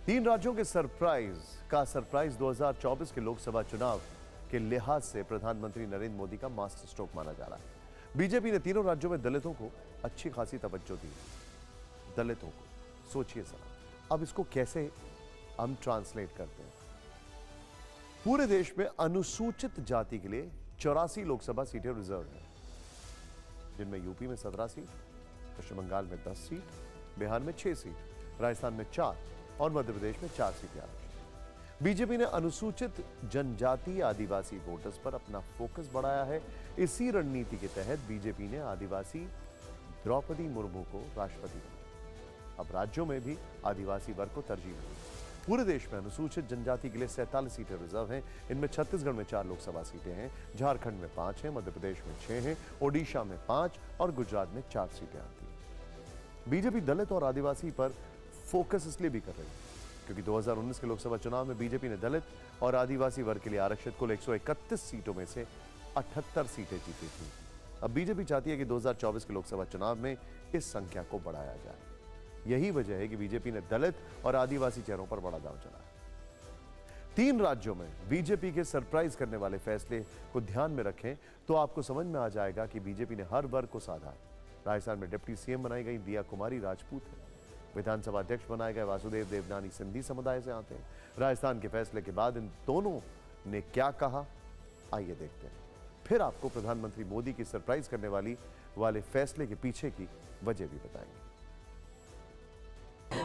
तीन राज्यों के सरप्राइज 2024 के लोकसभा चुनाव के लिहाज से प्रधानमंत्री नरेंद्र मोदी का मास्टर स्ट्रोक माना जा रहा है। बीजेपी ने तीनों राज्यों में दलितों को अच्छी खासी तवज्जो दी। दलितों को सोचिए जरा, अब इसको कैसे हम ट्रांसलेट करते हैं। पूरे देश में अनुसूचित जाति के लिए 84 लोकसभा सीटें रिजर्व हैं, जिनमें यूपी में 17 सीट, पश्चिम बंगाल में 10 सीट, बिहार में 6 सीट, राजस्थान में 4 और मध्य प्रदेश में 4 सीटें आरक्षित। बीजेपी ने अनुसूचित जनजातीय आदिवासी वोटर्स पर अपना फोकस बढ़ाया है। इसी रणनीति के तहत बीजेपी ने आदिवासी द्रौपदी मुर्मू को राष्ट्रपति बनाया। अब राज्यों में भी आदिवासी वर्ग को तरजीह मिली। पूरे देश में अनुसूचित जनजाति के लिए 47 सीटें रिजर्व हैं। इनमें छत्तीसगढ़ में 4 लोकसभा सीटें हैं, झारखंड में 5 हैं, मध्य प्रदेश में 6 हैं, ओडिशा में 5 और गुजरात में 4 सीटें आती हैं। बीजेपी दलित और आदिवासी पर फोकस इसलिए भी कर रही है क्योंकि 2019 के लोकसभा चुनाव में बीजेपी ने दलित और आदिवासी वर्ग के लिए आरक्षित कुल 131 सीटों में से 78 सीटें जीती थी। अब बीजेपी चाहती है कि 2024 के लोकसभा चुनाव में इस संख्या को बढ़ाया जाए। यही वजह है कि बीजेपी ने दलित और आदिवासी चेहरों पर बड़ा दांव चलाया। तीन राज्यों में बीजेपी के सरप्राइज करने वाले फैसले को ध्यान में रखें तो आपको समझ में आ जाएगा कि बीजेपी ने हर वर्ग को साधा है। राजस्थान में डिप्टी सीएम बनाई गई दिया कुमारी राजपूत है। विधानसभा अध्यक्ष बनाए गए वासुदेव देवनानी सिंधी समुदाय से आते हैं। राजस्थान के फैसले के बाद इन दोनों ने क्या कहा, आइए देखते हैं। फिर आपको प्रधानमंत्री मोदी की सरप्राइज करने वाले फैसले के पीछे की वजह भी बताएंगे।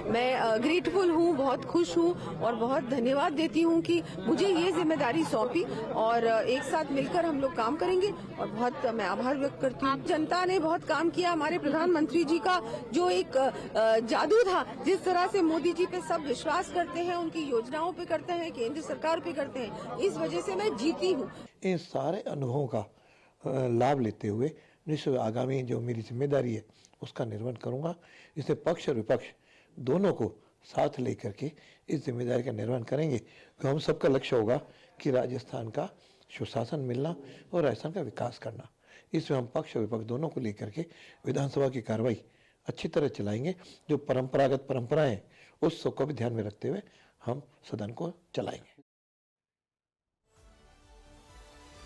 मैं ग्रेटफुल हूँ, बहुत खुश हूँ और बहुत धन्यवाद देती हूँ कि मुझे ये जिम्मेदारी सौंपी और एक साथ मिलकर हम लोग काम करेंगे और बहुत मैं आभार व्यक्त करती हूँ। जनता ने बहुत काम किया। हमारे प्रधानमंत्री जी का जो एक जादू था, जिस तरह से मोदी जी पे सब विश्वास करते हैं, उनकी योजनाओं पे करते हैं, केंद्र सरकार पे करते हैं, इस वजह से मैं जीती हूँ। इन सारे अनुभवों का लाभ लेते हुए निश्चित आगामी जो मेरी जिम्मेदारी है उसका निर्वहन करूंगा। इससे पक्ष और विपक्ष दोनों को साथ लेकर के इस जिम्मेदारी का निर्वहन करेंगे। तो हम सबका लक्ष्य होगा कि राजस्थान का सुशासन मिलना और राजस्थान का विकास करना। इसमें हम पक्ष और विपक्ष दोनों को लेकर के विधानसभा की कार्रवाई अच्छी तरह चलाएंगे। जो परंपरागत परंपराएं हैं उस सबको भी ध्यान में रखते हुए हम सदन को चलाएंगे।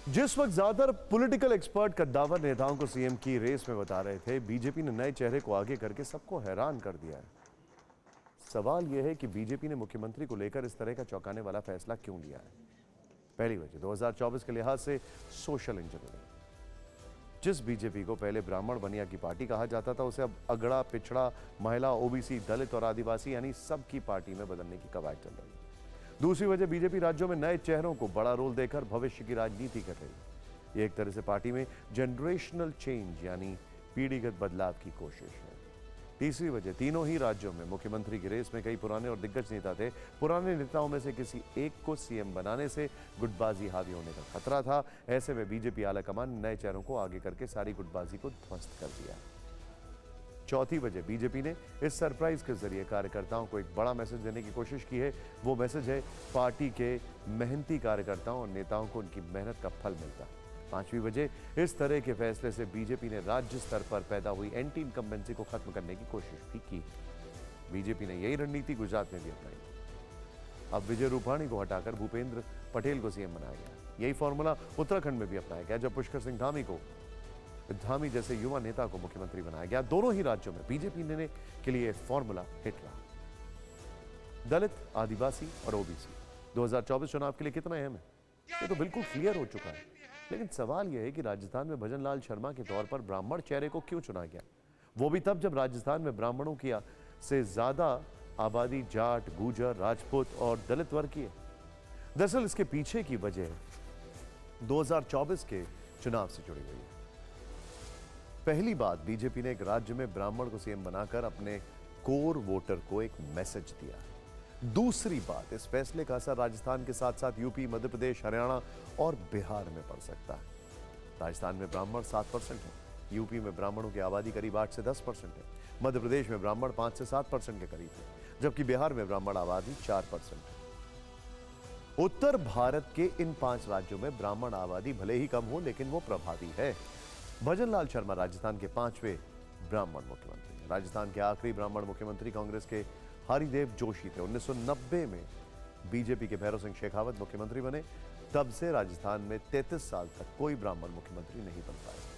जिस वक्त ज्यादातर पॉलिटिकल एक्सपर्ट कद्दावर नेताओं को सीएम की रेस में बता रहे थे, बीजेपी ने नए चेहरे को आगे करके सबको हैरान कर दिया है। सवाल यह है कि बीजेपी ने मुख्यमंत्री को लेकर इस तरह का चौंकाने वाला फैसला क्यों लिया है। पहली वजह 2024 के लिहाज से सोशल इंजीनियरिंग। जिस बीजेपी को पहले ब्राह्मण बनिया की पार्टी कहा जाता था, उसे अब अगड़ा, पिछड़ा, महिला, ओबीसी, दलित और आदिवासी यानी सबकी पार्टी में बदलने की कवायद चल रही है। दूसरी वजह बीजेपी राज्यों में नए चेहरों को बड़ा रोल देकर भविष्य की राजनीति कर रही है। ये एक तरह से पार्टी में जनरेशनल चेंज यानी पीढ़ीगत बदलाव की कोशिश है। तीसरी वजह, तीनों ही राज्यों में मुख्यमंत्री की रेस में कई पुराने और दिग्गज नेता थे। पुराने नेताओं में से किसी एक को सीएम बनाने से गुटबाजी हावी होने का खतरा था। ऐसे में बीजेपी आलाकमान ने नए चेहरों को आगे करके सारी गुटबाजी को ध्वस्त कर दिया। चौथी वजह, बीजेपी ने इस सरप्राइज के जरिए कार्यकर्ताओं को एक बड़ा मैसेज देने की कोशिश की है। वो मैसेज है, पार्टी के मेहनती कार्यकर्ताओं और नेताओं को उनकी मेहनत का फल मिलता है। पांचवी वजह, इस तरह के फैसले से बीजेपी ने राज्य स्तर पर पैदा हुई एंटी इनकम्बेंसी को खत्म करने की कोशिश भी की। बीजेपी ने यही रणनीति गुजरात में भी अपनाई। अब विजय रूपाणी को हटाकर भूपेंद्र पटेल को सीएम बनाया गया। यही फॉर्मूला उत्तराखंड में भी अपनाया गया, जब पुष्कर सिंह धामी जैसे युवा नेता को मुख्यमंत्री बनाया गया। दोनों ही राज्यों में बीजेपी ने के लिए फॉर्मूला हिट रहा। दलित, आदिवासी और ओबीसी 2024 चुनाव के लिए कितना अहम है, ये तो बिल्कुल क्लियर हो चुका है। लेकिन सवाल यह है कि राजस्थान में भजन लाल शर्मा के तौर पर ब्राह्मण चेहरे को क्यों चुना गया, वो भी तब जब राजस्थान में ब्राह्मणों की से ज्यादा आबादी जाट, गुर्जर, राजपूत और दलित वर्ग की है। दरअसल इसके पीछे की वजह 2024 के चुनाव से जुड़ी हुई है। पहली बात, बीजेपी ने एक राज्य में ब्राह्मण को सीएम बनाकर अपने कोर वोटर को एक मैसेज दिया। दूसरी बात, इस फैसले का असर राजस्थान के साथ साथ यूपी, मध्य प्रदेश, हरियाणा और बिहार में पड़ सकता है। राजस्थान में ब्राह्मण 7% है, यूपी में ब्राह्मणों की आबादी करीब 8 से 10% है, मध्य प्रदेश में ब्राह्मण 5 से 7% के करीब है, जबकि बिहार में ब्राह्मण आबादी 4% है। उत्तर भारत के इन 5 राज्यों में ब्राह्मण आबादी भले ही कम हो, लेकिन वो प्रभावी है। भजन लाल शर्मा राजस्थान के 5वें ब्राह्मण मुख्यमंत्री हैं। राजस्थान के आखिरी ब्राह्मण मुख्यमंत्री कांग्रेस के हरिदेव जोशी थे। 1990 में बीजेपी के भैरव सिंह शेखावत मुख्यमंत्री बने। तब से राजस्थान में 33 साल तक कोई ब्राह्मण मुख्यमंत्री नहीं बन पाया।